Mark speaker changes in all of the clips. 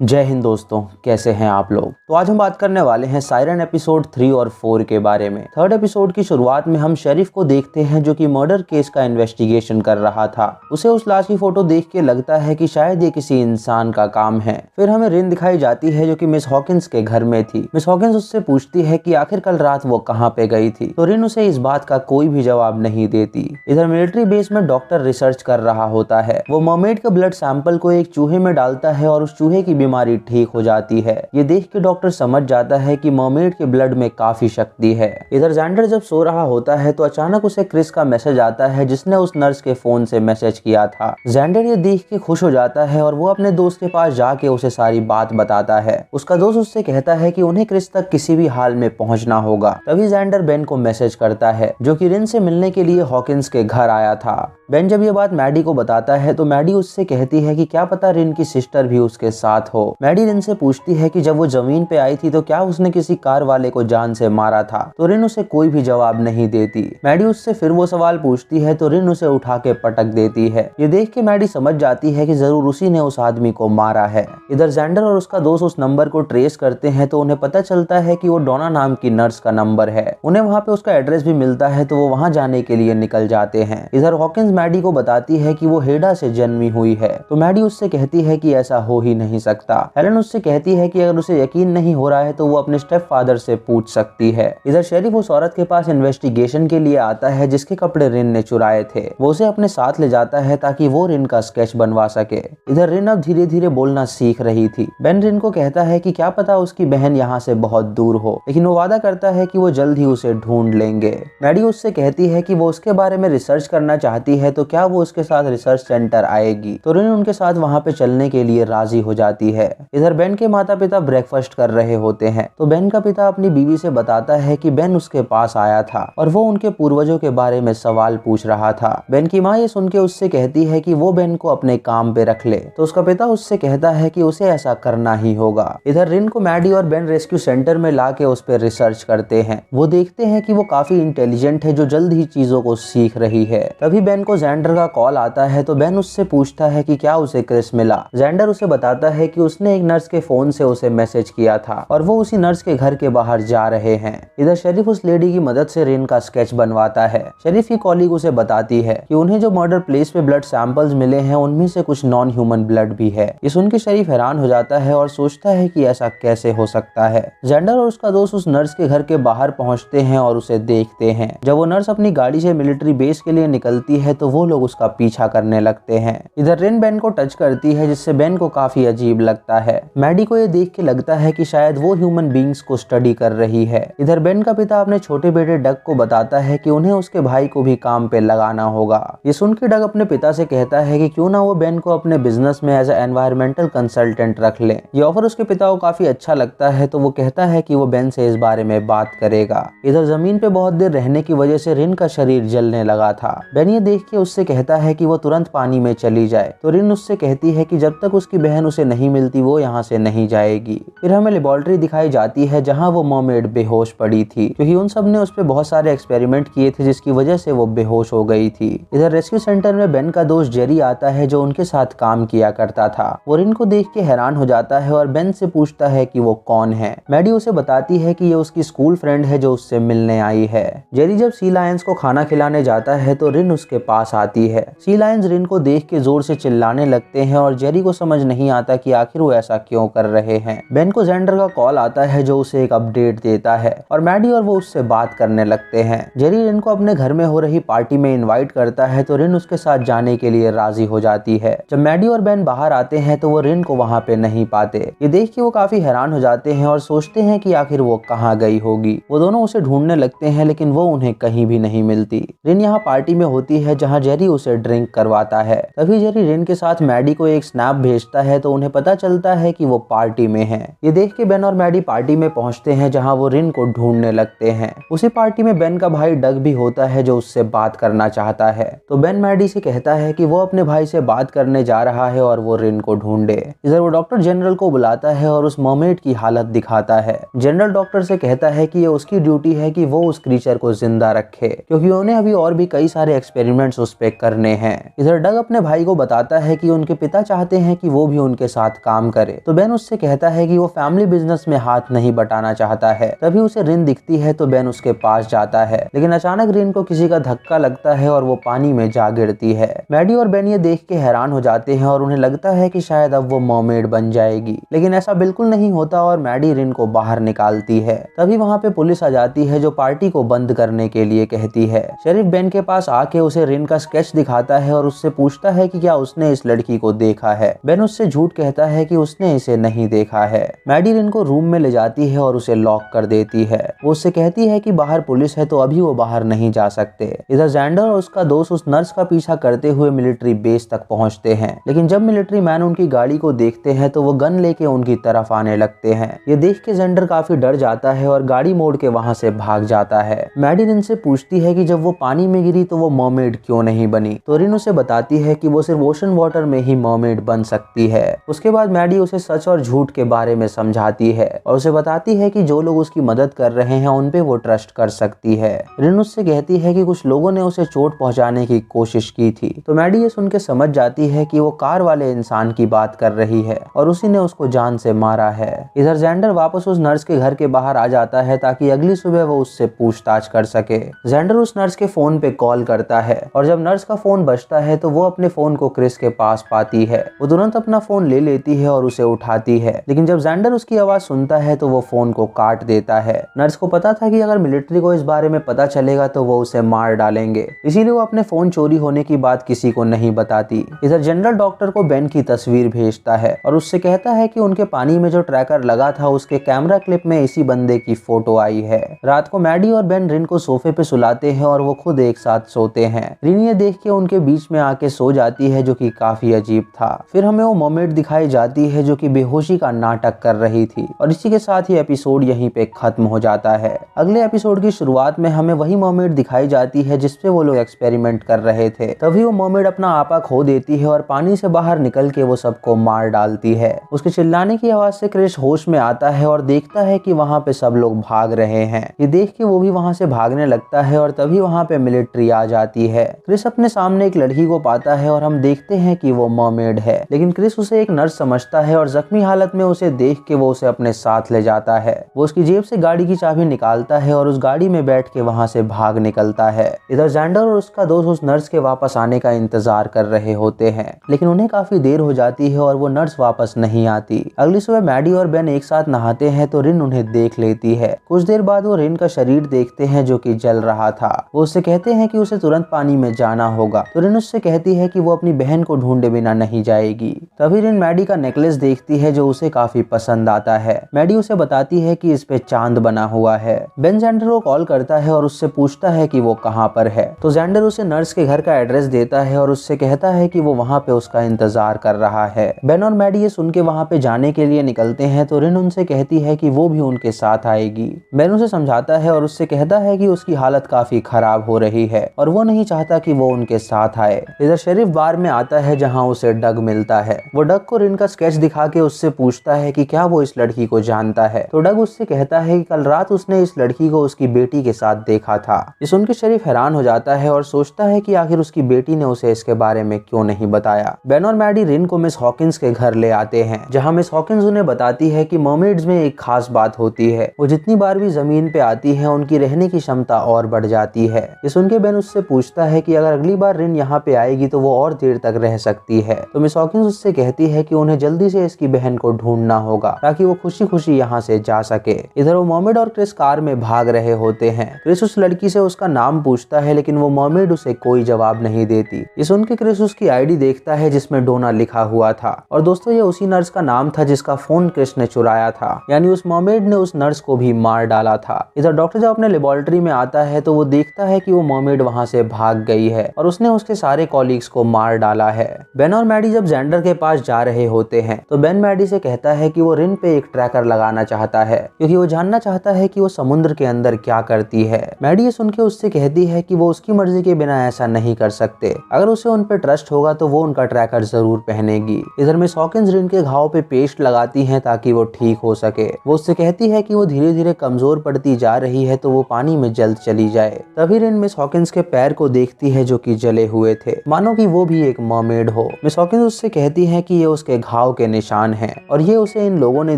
Speaker 1: जय हिंद दोस्तों, कैसे हैं आप लोग। तो आज हम बात करने वाले हैं सायरन एपिसोड 3 और 4 के बारे में। थर्ड एपिसोड की शुरुआत में हम शेरिफ को देखते हैं जो कि मर्डर केस का इन्वेस्टिगेशन कर रहा था। उसे उस लाश की फोटो देख के लगता है कि शायद ये किसी इंसान का काम है। फिर हमें रिन दिखाई जाती है जो कि मिस हॉकिंस के घर में थी। मिस हॉकिंस उससे पूछती है कि आखिर कल रात वो कहाँ पे गई थी, तो रिन उसे इस बात का कोई भी जवाब नहीं देती। इधर मिलिट्री बेस में डॉक्टर रिसर्च कर रहा होता है। वो मरमेड के ब्लड सैंपल को एक चूहे में डालता है और उस चूहे की बीमारी ठीक हो जाती है। ये देख के डॉक्टर समझ जाता है कि मरमेड के ब्लड में काफी शक्ति है। इधर जेंडर जब सो रहा होता है तो अचानक उसे क्रिस का मैसेज आता है जिसने उस नर्स के फोन से मैसेज किया था। जेंडर ये देख के खुश हो जाता है और वो अपने दोस्त के पास जाके उसे सारी बात बताता है। उसका दोस्त उससे कहता है कि उन्हें क्रिस तक किसी भी हाल में पहुंचना होगा। तभी जेंडर बेन को मैसेज करता है जो कि रिन से मिलने के लिए हॉकिंस के घर आया था। बेन जब ये बात मैडी को बताता है तो मैडी उससे कहती है कि क्या पता रिन की सिस्टर भी उसके साथ हो। मैडी रिन से पूछती है कि जब वो जमीन पे आई थी तो क्या उसने किसी कार वाले को जान से मारा था, तो रिन उसे कोई भी जवाब नहीं देती। मैडी उससे फिर वो सवाल पूछती है तो रिन उसे उठा के पटक देती है। ये देख के मैडी समझ जाती है कि जरूर उसी ने उस आदमी को मारा है। इधर जेंडर और उसका दोस्त उस नंबर को ट्रेस करते हैं तो उन्हें पता चलता है कि वो डोना नाम की नर्स का नंबर है। उन्हें वहाँ पे उसका एड्रेस भी मिलता है तो वो वहाँ जाने के लिए निकल जाते हैं। इधर हॉकिंस मैडी को बताती है कि वो हेडा से जन्मी हुई है, तो मैडी उससे कहती है कि ऐसा हो ही नहीं सकता। हेलन उससे कहती है कि अगर उसे यकीन नहीं हो रहा है तो वो अपने स्टेप फादर से पूछ सकती है। इधर शेरिफ उस औरत के पास इन्वेस्टिगेशन के लिए आता है जिसके कपड़े रिन ने चुराए थे। वो उसे अपने साथ ले जाता है ताकि वो रिन का स्केच बनवा सके। इधर रिन अब धीरे धीरे बोलना सीख रही थी। बेन रिन को कहता है कि क्या पता उसकी बहन यहाँ से बहुत दूर हो, लेकिन वो वादा करता है कि वो जल्द ही उसे ढूंढ लेंगे। मैडी उससे कहती है कि वो उसके बारे में रिसर्च करना चाहती है तो क्या वो उसके साथ रिसर्च सेंटर आएगी, तो रिन उनके साथ वहाँ पे चलने के लिए राजी हो जाती है। इधर बेन के माता पिता ब्रेकफास्ट कर रहे होते हैं तो बेन का पिता अपनी बीवी से बताता है कि बेन उसके पास आया था और वो उनके पूर्वजों के बारे में सवाल पूछ रहा था। बेन की माँ ये सुन के उससे कहती है कि वो बेन को अपने काम पे रख ले, तो उसका पिता उससे कहता है कि उसे ऐसा करना ही होगा। इधर रिन को मैडी और बेन रेस्क्यू सेंटर में ला के उस पर रिसर्च करते हैं। वो देखते हैं कि वो काफी इंटेलिजेंट है जो जल्द ही चीजों को सीख रही है। तभी बेन को जेंडर का कॉल आता है तो बेन उससे पूछता है कि क्या उसे क्रिस मिला। जेंडर उसे बताता है कि उसने एक नर्स के फोन से उसे मैसेज किया था और वो उसी नर्स के घर के बाहर जा रहे हैं। इधर शेरिफ उस लेडी की मदद से रिन का स्केच बनवाता है। शेरिफ की कॉलीग उसे बताती है कि उन्हें जो मर्डर प्लेस पे ब्लड सैंपल्स मिले हैं उनमें से कुछ नॉन ह्यूमन ब्लड भी है। ये सुन के शेरिफ हैरान हो जाता है और सोचता है कि ऐसा कैसे हो सकता है। जेंडर और उसका दोस्त उस नर्स के घर के बाहर पहुंचते हैं और उसे देखते हैं। जब वो नर्स अपनी गाड़ी से मिलिट्री बेस के लिए निकलती है तो वो लोग उसका पीछा करने लगते हैं। इधर रिन बेन को टच करती है जिससे बेन को काफी अजीब लगता है। मैडी को ये देख के लगता है कि शायद वो ह्यूमन बींग्स को स्टडी कर रही है। इधर बेन का पिता अपने छोटे बेटे डग को बताता है कि उन्हें उसके भाई को भी काम पे लगाना होगा। ये सुन के डग अपने पिता से कहता है कि क्यों ना वो बेन को अपने बिजनेस में एज ए एनवायरमेंटल कंसल्टेंट रख ले। ये ऑफर उसके पिता को काफी अच्छा लगता है तो वो कहता है कि वो बेन से इस बारे में बात करेगा। इधर जमीन पे बहुत देर रहने की वजह से रिन का शरीर जलने लगा था। बेन ये देख के उससे कहता है कि वो तुरंत पानी में चली जाए, तो रिन उससे कहती है कि जब तक उसकी बहन उसे नहीं मिलती वो यहाँ से नहीं जाएगी। फिर हमें लेबोरेटरी दिखाई जाती है जहाँ वो मरमेड बेहोश पड़ी थी क्योंकि उन सब ने उस पर बहुत सारे एक्सपेरिमेंट किए थे जिसकी वजह से वो बेहोश हो गई थी। इधर रेस्क्यू सेंटर में बेन का दोस्त जेरी आता है जो उनके साथ काम किया करता था। वो रिन को देख के हैरान हो जाता है और बेन से पूछता है कि वो कौन है। मैडी उसे बताती है कि ये उसकी स्कूल फ्रेंड है जो उससे मिलने आई है। जेरी जब सी लायंस को खाना खिलाने जाता है तो रिन उसके पास आती है। सी लायंस रिन को देख के जोर से चिल्लाने लगते हैं और जेरी को समझ नहीं आता कि आखिर वो ऐसा क्यों कर रहे हैं। बेन को जेंडर का कॉल आता है जो उसे एक अपडेट देता है और मैडी और वो उससे बात करने लगते हैं। जेरी रिन को अपने घर में हो रही पार्टी में इनवाइट करता है तो रिन उसके साथ जाने के लिए राजी हो जाती है। जब मैडी और बेन बाहर आते हैं तो वो रिन को वहाँ पे नहीं पाते। ये देख के वो काफी हैरान हो जाते हैं और सोचते हैं कि आखिर वो कहाँ गई होगी। वो दोनों उसे ढूंढने लगते हैं लेकिन वो उन्हें कहीं भी नहीं मिलती। रिन यहाँ पार्टी में होती है जहाँ जेरी उसे ड्रिंक करवाता है। तभी जेरी रिन के साथ मैडी को एक स्नैप भेजता है तो उन्हें पता चलता है कि वो पार्टी में है। ये देख के बेन और मैडी पार्टी में पहुंचते हैं जहां वो रिन को ढूंढने लगते हैं। उसी पार्टी में बेन का भाई डग भी होता है जो उससे बात करना चाहता है। तो बेन मैडी से कहता है कि वो अपने भाई से बात करने जा रहा है और वो रिन को ढूंढे। इधर वो डॉक्टर जनरल को बुलाता है और उस मरमेड की हालत दिखाता है। जनरल डॉक्टर से कहता है कि ये उसकी ड्यूटी है कि वो उस क्रीचर को जिंदा रखे क्योंकि उन्हें अभी और भी कई सारे एक्सपेरिमेंट्स उस पे करने हैं। इधर डग अपने भाई को बताता है कि उनके पिता चाहते हैं कि वो भी उनके साथ काम करे। तो बेन उससे कहता है कि वो फैमिली बिजनेस में हाथ नहीं बटाना चाहता है। तभी उसे रिन दिखती है तो बेन उसके पास जाता है, लेकिन अचानक रिन को किसी का धक्का लगता है और वो पानी में जा गिरती है। मैडी और बेन ये देख के हैरान हो जाते हैं और उन्हें लगता है कि शायद अब वो मर्मेड बन जाएगी, लेकिन ऐसा बिल्कुल नहीं होता और मैडी रिन को बाहर निकालती है। तभी वहाँ पे पुलिस आ जाती है जो पार्टी को बंद करने के लिए कहती है। शेरिफ बेन के पास आके उसे रिन का स्केच दिखाता है और उससे पूछता है कि क्या उसने इस लड़की को देखा है। बेन उससे झूठ कहता है कि उसने इसे नहीं देखा है। मैडी रिन को रूम में ले जाती है और उसे लॉक कर देती है। वो उससे कहती है कि बाहर पुलिस है तो अभी वो बाहर नहीं जा सकते। इधर जेंडर और उसका दोस्त उस नर्स का पीछा करते हुए मिलिट्री बेस तक पहुंचते हैं, लेकिन जब मिलिट्री मैन उनकी गाड़ी को देखते हैं तो वो गन लेके उनकी तरफ आने लगते हैं। ये देख के जेंडर काफी डर जाता है और गाड़ी मोड़ के वहां से भाग जाता है। मैडी रिन से पूछती है कि जब वो पानी में गिरी तो वो मर्मेड क्यों नहीं बनी। तो रिन उसे बताती है कि वो सिर्फ ओशन वाटर में ही मर्मेड बन सकती है। उसके बाद मैडी उसे सच और झूठ के बारे में समझाती है और उसे बताती है कि जो लोग उसकी मदद कर रहे हैं उन पे वो ट्रस्ट कर सकती है। रिन उससे कहती है कि कुछ लोगों ने उसे चोट पहुंचाने की कोशिश की थी। तो मैडी ये सुन के समझ जाती है कि वो कार वाले इंसान की बात कर रही है और उसी ने उसको जान से मारा है। इधर जेंडर वापस उस नर्स के घर के बाहर आ जाता है ताकि अगली सुबह वो उससे पूछताछ कर सके। जेंडर उस नर्स के फोन पे कॉल करता है और जब नर्स का फोन बजता है तो वो अपने फोन को क्रिस के पास पाती है। वो तुरंत अपना फोन ले लेती है और उसे उठाती है, लेकिन जब जेंडर उसकी आवाज सुनता है तो वो फोन को काट देता है। नर्स को पता था कि अगर मिलिट्री को इस बारे में पता चलेगा तो वो उसे मार डालेंगे, इसीलिए वो अपने फोन चोरी होने की बात किसी को नहीं बताती। इधर जनरल डॉक्टर को बेन की तस्वीर भेजता है और उससे कहता है कि उनके पानी में जो ट्रैकर लगा था उसके कैमरा क्लिप में इसी बंदे की फोटो आई है। रात को मैडी और बेन रिन को सोफे पे सुलाते हैं और वो खुद एक साथ सोते हैं। रिन ये देख के उनके बीच में आके सो जाती है जो कि काफी अजीब था। फिर हमें वो मर्मेड दिखाई जाती है जो कि बेहोशी का नाटक कर रही थी और इसी के साथ ही एपिसोड यहीं पे खत्म हो जाता है। अगले एपिसोड की शुरुआत में हमें वही मर्मेड दिखाई जाती है जिसपे वो लोग एक्सपेरिमेंट कर रहे थे। तभी वो मर्मेड अपना आपा खो देती है और पानी से बाहर निकल के वो सबको मार डालती है। उसके चिल्लाने की आवाज से क्रिस होश में आता है और देखता है कि वहाँ पे सब लोग भाग रहे हैं। ये देख के वो भी वहाँ से भागने लगता है और तभी वहाँ पे मिलिट्री आ जाती है। क्रिस अपने सामने एक लड़की को पाता है और हम देखते हैं कि वो मर्मेड है, लेकिन क्रिस उसे एक नर्स समझता है और जख्मी हालत में उसे देख के वो उसे अपने साथ ले जाता है। वो उसकी जेब से गाड़ी की चाबी निकालता है और उस गाड़ी में बैठ के वहाँ से भाग निकलता है। इधर जेंडर और उसका दोस्त उस नर्स के वापस आने का इंतजार कर रहे होते हैं, लेकिन उन्हें काफी देर हो जाती है और वो नर्स वापस नहीं आती। अगली सुबह मैडी और बेन एक साथ नहाते हैं तो रिन उन्हें देख लेती है। कुछ देर बाद वो रिन का शरीर देखते हैं जो कि जल रहा था। वो उससे कहते हैं कि उसे तुरंत पानी में जाना होगा। तो रिन उससे कहती है कि वो अपनी बहन को ढूंढे बिना नहीं जाएगी। तभी रिन मैडी का नेकलेस देखती है जो उसे काफी पसंद आता है। मैडी उसे बताती है कि इस पे चांद बना हुआ है। बेन जेंडर को कॉल करता है और उससे पूछता है कि वो कहाँ पर है। तो जेंडर उसे नर्स के घर का एड्रेस देता है और उससे कहता है कि वो वहाँ पे उसका इंतजार कर रहा है। बेन और मैडी ये सुन के वहाँ पे जाने के लिए निकलते हैं तो रिन उनसे कहती है कि वो भी उनके साथ आएगी। बेन उसे समझाता है और उससे कहता है कि उसकी हालत काफी खराब हो रही है और वो नहीं चाहता कि वो उनके साथ आए। इधर शेरिफ बार में आता है जहाँ उसे डग मिलता है। वो डग को रिन का स्केच दिखा के उससे पूछता है कि क्या वो इस लड़की को जानता है। तो डग उससे कहता है कि कल रात उसने इस लड़की को उसकी बेटी के साथ देखा था। ये सुन के शेरिफ हैरान हो जाता है और सोचता है कि आखिर उसकी बेटी ने उसे इसके बारे में क्यों नहीं बताया। बेन और मैडी रिन को मिस हॉकिंस के घर ले आते हैं जहाँ मिस हॉकिंस उन्हें बताती है कि मर्मेड्स में एक खास बात होती है, वो जितनी बार भी जमीन पे आती है उनकी रहने की क्षमता और बढ़ जाती है। ये सुन के बेन उससे पूछता है कि अगर अगली बार रिन यहाँ पे आएगी तो वो और देर तक रह सकती है। तो मिस हॉकिंस उससे कहती है कि उन्हें जल्दी से इसकी बहन को ढूंढना होगा ताकि वो खुशी खुशी यहाँ से जा सके। इधर वो मर्मेड और क्रिस कार में भाग रहे होते हैं। क्रिस उस लड़की से उसका नाम पूछता है लेकिन वो मर्मेड उसे कोई जवाब नहीं देती। ये सुन के क्रिस उसकी आईडी देखता है जिसमें डोना लिखा हुआ था और दोस्तों ये उसी नर्स का नाम था जिसका फोन क्रिस ने चुराया था, यानी उस मर्मेड ने उस नर्स को भी मार डाला था। इधर डॉक्टर जब अपने लेबोरेटरी में आता है तो वो देखता है कि वो मर्मेड वहाँ से भाग गई है और उसने उसके सारे कॉलीग्स को मार डाला है। बेन और मैडी जब जेंडर के पास जा रहे होते हैं तो बेन मैडी से कहता है कि वो रिन पे एक ट्रैकर लगाना चाहता है क्योंकि वो जानना चाहता है कि वो समुद्र के अंदर क्या करती है। मैडी ये सुन के उससे कहती है कि वो उसकी मर्जी के बिना ऐसा नहीं कर सकते, अगर उसे उन पे ट्रस्ट होगा तो वो उनका ट्रैकर जरूर पहनेगी। इधर मिस हॉकिंस रिन के घाव पे पेस्ट लगाती हैं ताकि वो ठीक हो सके। वो उससे कहती है कि वो धीरे धीरे कमजोर पड़ती जा रही है तो वो पानी में जल्द चली जाए। तभी रिन मिस हॉकिंस के पैर को देखती है जो कि जले हुए थे, मानो कि वो भी एक मर्मेड हो। मिस हॉकिंस उससे कहती है कि ये उसके घाव के निशान हैं और ये उसे इन लोगों ने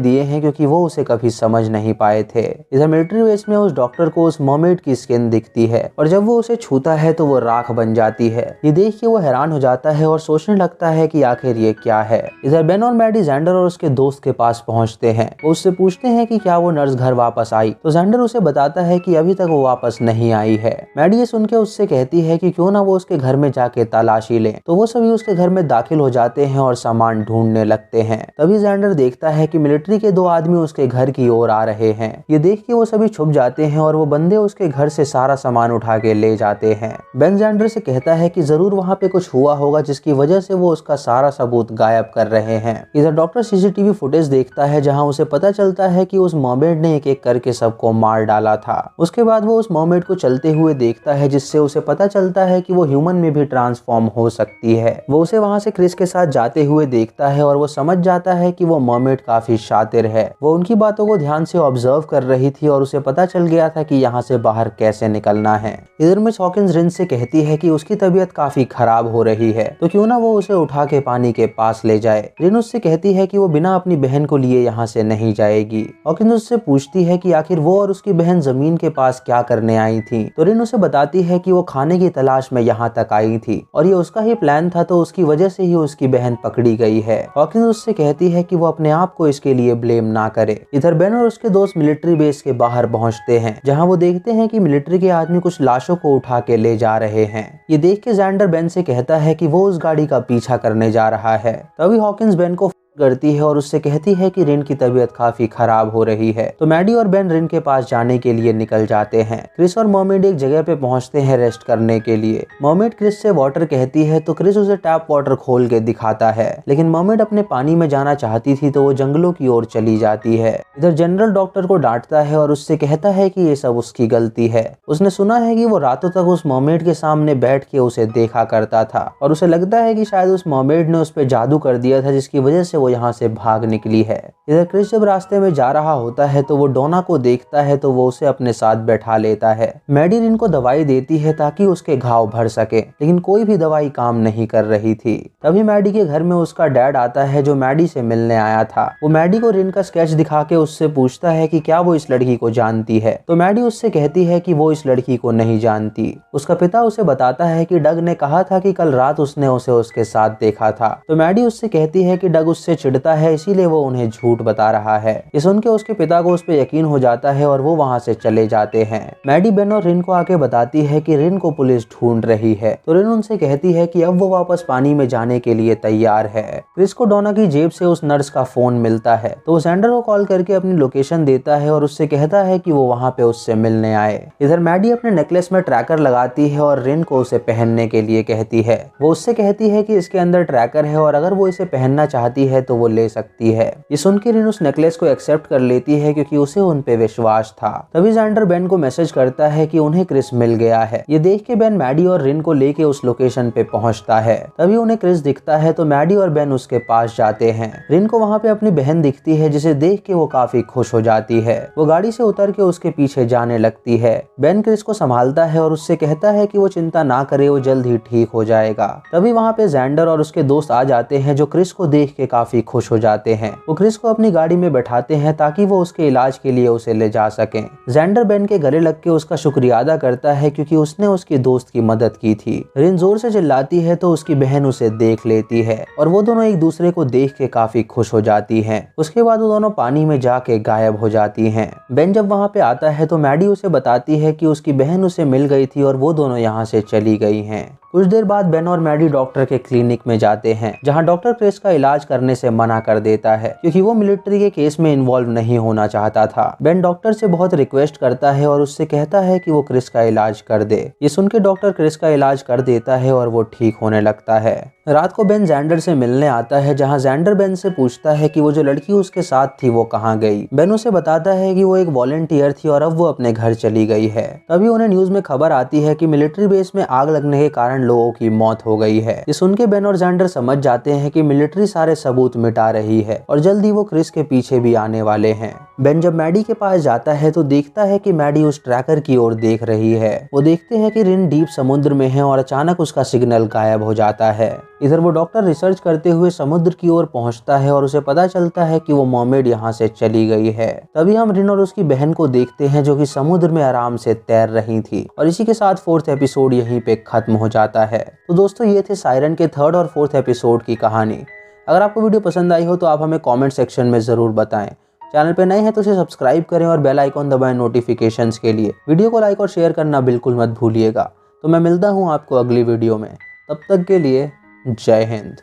Speaker 1: दिए हैं क्योंकि वो उसे कभी समझ नहीं पाए थे। इधर मिलिट्री बेस में उस डॉक्टर को उस मर्मेड की स्किन दिखती है और जब वो उसे छूता है तो वो राख बन जाती है। ये देख के वो हैरान हो जाता है और सोचने लगता है कि आखिर ये क्या है। इधर बेन और मैडी जेंडर और उसके दोस्त के पास पहुंचते हैं। वो उससे पूछते हैं कि क्या वो नर्स घर वापस आई, तो जेंडर उसे बताता है कि अभी तक वो वापस नहीं आई है। मैडी ये सुन के उससे कहती है कि क्यों ना वो उसके घर में जाके तलाशी ले। तो वो सभी उसके घर में दाखिल हो जाते हैं और सामान ढूंढने लगते हैं। तभी जेंडर देखता है कि मिलिट्री के 2 आदमी उसके घर की ओर आ रहे हैं। ये देख के वो सभी छुप जाते हैं और वो बंदे उसके घर से सारा सामान उठा के ले जाते हैं। बेन जेंडर से कहता है कि जरूर वहाँ पे कुछ हुआ होगा जिसकी वजह से वो उसका सारा सबूत गायब कर रहे हैं। इधर डॉक्टर सीसीटीवी फुटेज देखता है जहाँ उसे पता चलता है कि उस मर्मेड ने एक एक करके सबको मार डाला था। उसके बाद वो उस मर्मेड को चलते हुए देखता है जिससे उसे पता चलता है कि वो ह्यूमन में भी ट्रांसफॉर्म हो सकती है। वो उसे वहाँ से क्रिस के साथ जाते हुए देखता है और वो समझ जाता है कि वो मर्मेड काफी शातिर है। वो उनकी बातों को ध्यान से ऑब्जर्व कर रही थी और उसे पता चल गया था कि यहाँ से बाहर कैसे निकलना है। इधर मिस हॉकिंस रिन से कहती है कि उसकी तबीयत काफी खराब हो रही है तो क्यों ना वो उसे उठा के पानी के पास ले जाए। रिन उससे कहती है कि वो बिना अपनी बहन को लिए यहाँ से नहीं जाएगी। हॉकिंस उससे पूछती है कि आखिर वो और उसकी बहन जमीन के पास क्या करने आई थी, तो रिन उसे बताती है कि वो खाने की तलाश में यहाँ तक आई थी और ये उसका ही प्लान था, तो उसकी वजह से ही उसकी बहन पकड़ी गई है। हॉकिंस उससे कहती है कि वो अपने आप को इसके लिए ब्लेम ना करे। इधर बेन और उसके दोस्त मिलिट्री बेस के बाहर पहुंचते हैं जहां वो देखते हैं कि मिलिट्री के आदमी कुछ लाशों को उठा के ले जा रहे हैं। ये देख के जेंडर बेन से कहता है कि वो उस गाड़ी का पीछा करने जा रहा है। तभी हॉकिंस बेन को करती है और उससे कहती है कि रिन की तबीयत काफी खराब हो रही है। तो मैडी और बेन रिन के पास जाने के लिए निकल जाते हैं। क्रिस और मर्मेड एक जगह पे पहुंचते हैं रेस्ट करने के लिए। मर्मेड क्रिस से वाटर कहती है तो क्रिस उसे टैप वाटर खोल के दिखाता है, लेकिन मर्मेड अपने पानी में जाना चाहती थी तो वो जंगलों की ओर चली जाती है। इधर जनरल डॉक्टर को डांटता है और उससे कहता है कि ये सब उसकी गलती है। उसने सुना है कि वो रातों तक उस मर्मेड के सामने बैठ के उसे देखा करता था और उसे लगता है कि शायद उस मर्मेड ने उस पर जादू कर दिया था जिसकी वजह से यहाँ से भाग निकली है। इधर क्रिस जब रास्ते में जा रहा होता है तो वो डोना को देखता है तो वो उसे अपने साथ बैठा लेता है। मैडी रिन को दवाई देती है ताकि उसके घाव भर सके, लेकिन कोई भी दवाई काम नहीं कर रही थी। तभी मैडी के घर में उसका डैड आता है जो मैडी से मिलने आया था। वो मैडी को रिन का स्केच दिखा के उससे पूछता है कि क्या वो इस लड़की को जानती है, तो मैडी उससे कहती है कि वो इस लड़की को नहीं जानती। उसका पिता उसे बताता है कि डग ने कहा था कि कल रात उसने उसे उसके साथ देखा था। तो मैडी उससे कहती है कि डग उससे चिढ़ता है इसीलिए वो उन्हें झूठ बता रहा है। ये सुन के उसके पिता को उस पर यकीन हो जाता है और वो वहाँ से चले जाते हैं। मैडी बेन और रिन को आके बताती है कि रिन को पुलिस ढूंढ रही है, तो रिन उनसे कहती है कि अब वो वापस पानी में जाने के लिए तैयार है। क्रिस को डोना की जेब से उस नर्स का फोन मिलता है तो वो जेंडर को कॉल करके अपनी लोकेशन देता है और उससे कहता है कि वो वहाँ पे उससे मिलने आए। इधर मैडी अपने नेकलेस में ट्रैकर लगाती है और रिन को उसे पहनने के लिए कहती है। वो उससे कहती है कि इसके अंदर ट्रैकर है और अगर वो इसे पहनना चाहती है तो वो ले सकती है। ये सुन के रिन उस नेकलेस को एक्सेप्ट कर लेती है क्योंकि उसे उन पे विश्वास था। तभी जेंडर बेन को मैसेज करता है कि उन्हें क्रिस मिल गया है। ये देख के बेन मैडी और रिन को लेके उस लोकेशन पे पहुंचता है। तभी उन्हें क्रिस दिखता है तो मैडी और बेन उसके पास जाते हैं। रिन को वहाँ पे अपनी बहन दिखती है जिसे देख के वो काफी खुश हो जाती है। वो गाड़ी से उतर के उसके पीछे जाने लगती है। बेन क्रिस को संभालता है और उससे कहता है कि वो चिंता ना करे, वो जल्द ही ठीक हो जाएगा। तभी वहाँ पे जेंडर और उसके दोस्त आ जाते हैं जो क्रिस को देख के काफी खुश हो जाते हैं। वो क्रिस को अपनी गाड़ी में बैठाते हैं ताकि वो उसके इलाज के लिए उसे ले जा सकें। जेंडर बेन के गले लग के उसका शुक्रिया अदा करता है क्योंकि उसने उसके दोस्त की मदद की थी। रिन जोर से चिल्लाती है तो उसकी बहन उसे देख लेती है और वो दोनों एक दूसरे को देख के काफी खुश हो जाती हैं। उसके बाद वो दोनों पानी में जाके गायब हो जाती हैं। बेन जब वहाँ पे आता है तो मैडी उसे बताती है कि उसकी बहन उसे मिल गई थी और वो दोनों यहाँ से चली गई हैं। कुछ देर बाद बेन और मैडी डॉक्टर के क्लिनिक में जाते हैं जहां डॉक्टर क्रिस का इलाज करने से मना कर देता है क्योंकि वो मिलिट्री के केस में इन्वॉल्व नहीं होना चाहता था। बेन डॉक्टर से बहुत रिक्वेस्ट करता है और उससे कहता है कि वो क्रिस का इलाज कर दे। ये सुन के डॉक्टर क्रिस का इलाज कर देता है और वो ठीक होने लगता है। रात को बेन जेंडर से मिलने आता है जहां जेंडर बेन से पूछता है कि वो जो लड़की उसके साथ थी वो कहाँ गई। बेन उसे बताता है कि वो एक वॉलंटियर थी और अब वो अपने घर चली गई है। तभी उन्हें न्यूज में खबर आती है कि मिलिट्री बेस में आग लगने के कारण लोगों की मौत हो गई है। ये सुन के बेन और जेंडर समझ जाते हैं कि मिलिट्री सारे सबूत मिटा रही है और जल्दी वो क्रिस के पीछे भी आने वाले हैं। बेन जब मैडी के पास जाता है तो देखता है कि मैडी उस ट्रैकर की ओर देख रही है। वो देखते हैं कि रिन डीप समुद्र में है और अचानक उसका सिग्नल गायब हो जाता है। इधर वो डॉक्टर रिसर्च करते हुए समुद्र की ओर पहुंचता है और उसे पता चलता है कि वो मर्मेड यहाँ से चली गई है। तभी हम रिन और उसकी बहन को देखते हैं जो कि समुद्र में आराम से तैर रही थी। और इसी के साथ 4th एपिसोड यहीं पे खत्म हो जाता है। तो दोस्तों ये थे सायरन के 3rd और 4th एपिसोड की कहानी। अगर आपको वीडियो पसंद आई हो तो आप हमें कमेंट सेक्शन में जरूर बताएं। चैनल पे नए हैं तो इसे सब्सक्राइब करें और बेल आइकॉन दबाएं नोटिफिकेशंस के लिए। वीडियो को लाइक और शेयर करना बिल्कुल मत भूलिएगा। तो मैं मिलता हूँ आपको अगली वीडियो में, तब तक के लिए जय हिंद।